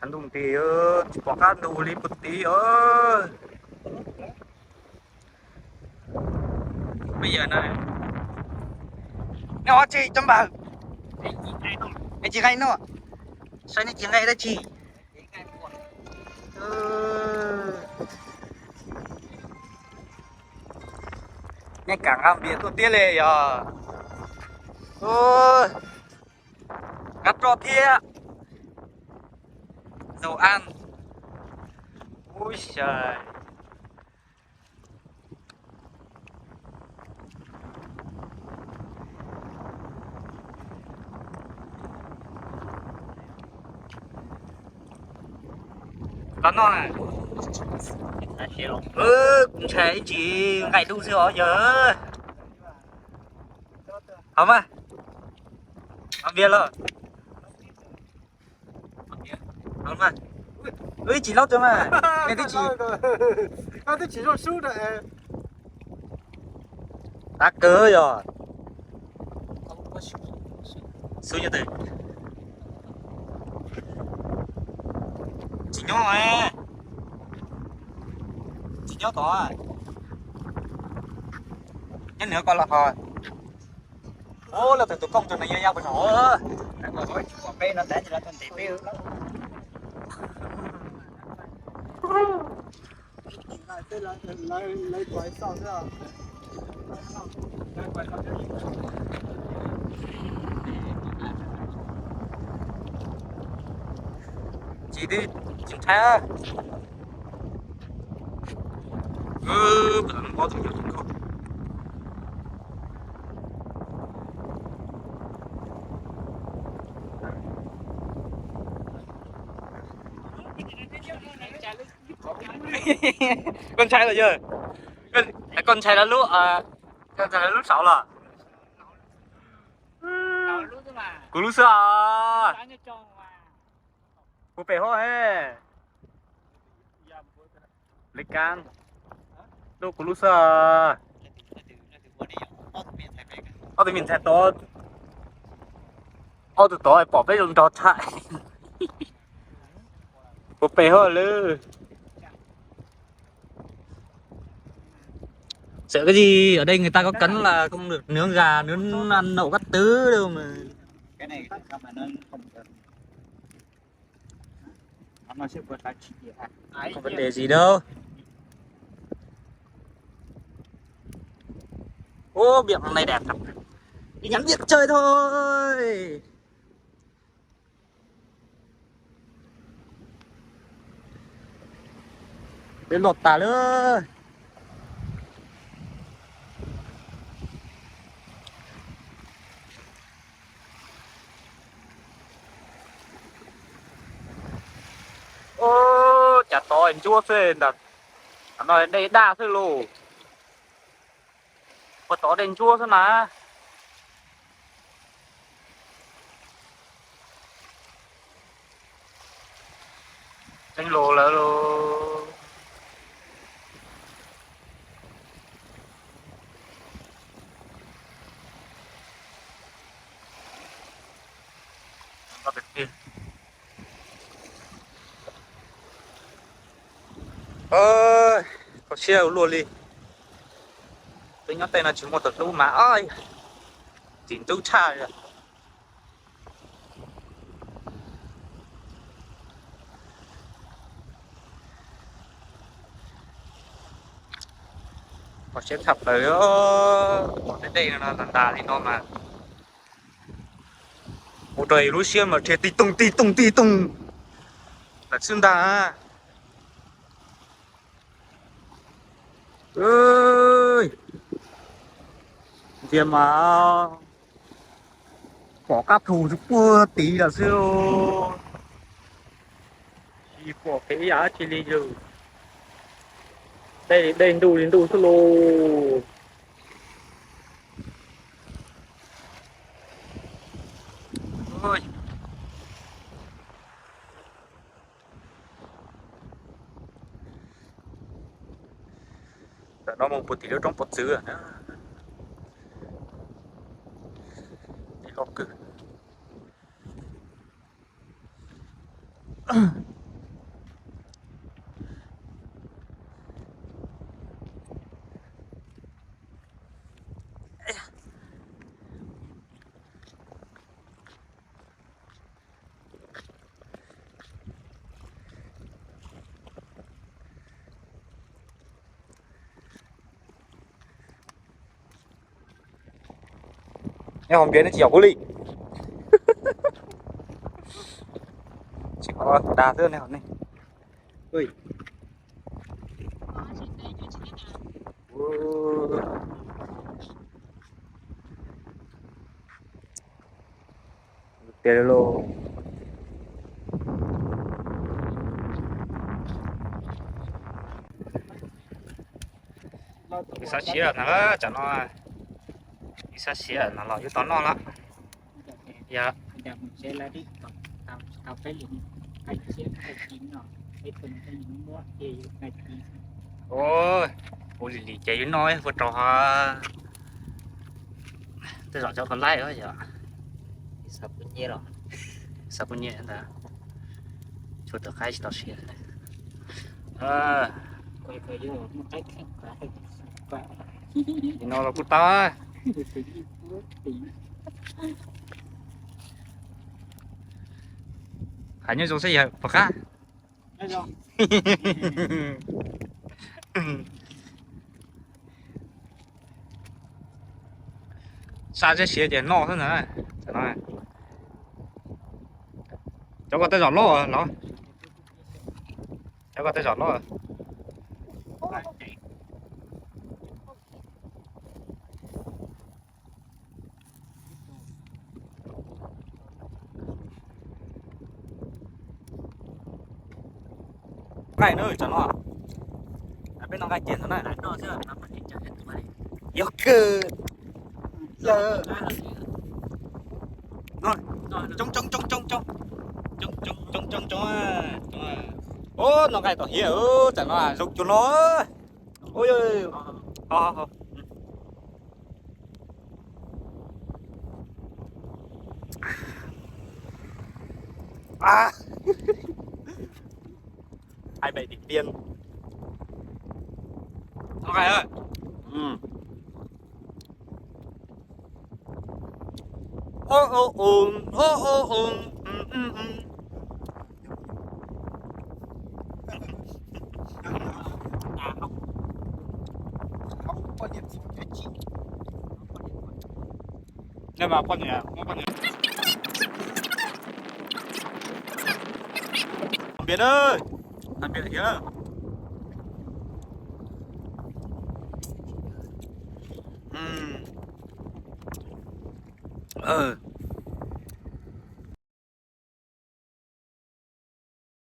Anh đúng tí ơi, bỏ cá đủ đi một tí ơi. Bây giờ này, nó chị chấm bảo. Anh chị ngay nó. Sao này chị ngay đó chị? Ừ. Ngay cả ngắm biển tôi tiếc lệ à. Ôi, cắt trò thiệt. Dầu ăn. Ui trời. Con nó này. Cũng thế chị ngày đu xưa giờ. Không à? Không biết rồi. Không à? Ui chị lót cho mà. Nghe thấy chị. Nó thấy chỉ rồi sút đấy. Tá cớ rồi. Xuống như thế. Chị nhó à. Chị nhó to à. Nhớ nữa coi là thôi. Ô là từ tụi con tụi này nhau bên nổ. Đang ngồi hỏi quả bê nó té như là con tí bê lắm. Lấy quái sao thế à? Chị đi chị tha. Vẫn có thủ nhập không. Con trai là giờ. Con trai là lúc con trai là lúc 6 là. Cú lúc xưa à. Cú bể hoa hè. Lịch can. Đâu cú lúc xưa à. Ở từ miền Thái to. Ở từ to bỏ bé dùng trò chạy. Cú bể hoa lư. Sợ cái gì ở đây người ta có cấn là không được nướng gà nướng ăn đậu các thứ đâu mà. Cái này sao mà nó không được. Nó sẽ vượt lại chỉ Không vấn đề gì đâu. Ô biển này đẹp thật. Đi ngắm biển chơi thôi. Đến lột tà nữa. Ô chả to anh chua phê đặt. Anh nói đây đa thôi lù. Có to đèn chua thôi mà. Đánh lồ là lồ. Có việc gì. Ơi có xe luôn đi. Tôi nhớ tên là chỉ một tờ lưu mà ơi. Chính chú trai rồi. Có xe thập tới có đến đây là đà thì nó mà. Một trời lúa xiêm mà trời tí tung là xương đà ơi thì mà có các thù giúp cua tí là siêu chỉ có cái giá chỉ lý rồi đây đây đến đủ solo ơi nó một tí nữa trong bột dứa nữa đi lọc cử nhưng không biết nó chỉ có ly chỉ có đa thôi này này ui tiền lô sao xía nó chẳng nó sao xía nó lo yếu tốn nó lắm dạ Giờ mình sẽ là đi tàu cái gì cái chiếc cái chín nó cái phần cái gì nó thì cái chín ôi ôi lì chạy nói vừa trò tôi dọn cho con lái đó giờ sắp bên nhẹ rồi sắp bên nhẹ đó cho tao khai tao xía quay quay vô một cái cái nó là cút tao hãy nhớ dùng xe gì bậc á xa cái xe tiền nọ thế này này cháu có tay giọt lỗ à nó cháu có tay giọt lỗ à cái nữa cho nó bên nó cái tiền nó này nó sẽ làm mình cho hết tụi này yêu cơ giờ rồi trong trong trong trong trong trong trong trong trong trong ô nó cái tao hiểu chẳng nó à dục cho nó ôi ơi ho à hai bảy đỉnh tiền ok ơi không có điểm gì cái chín nhưng mà con nhà biết ơi ăn biết chưa ừ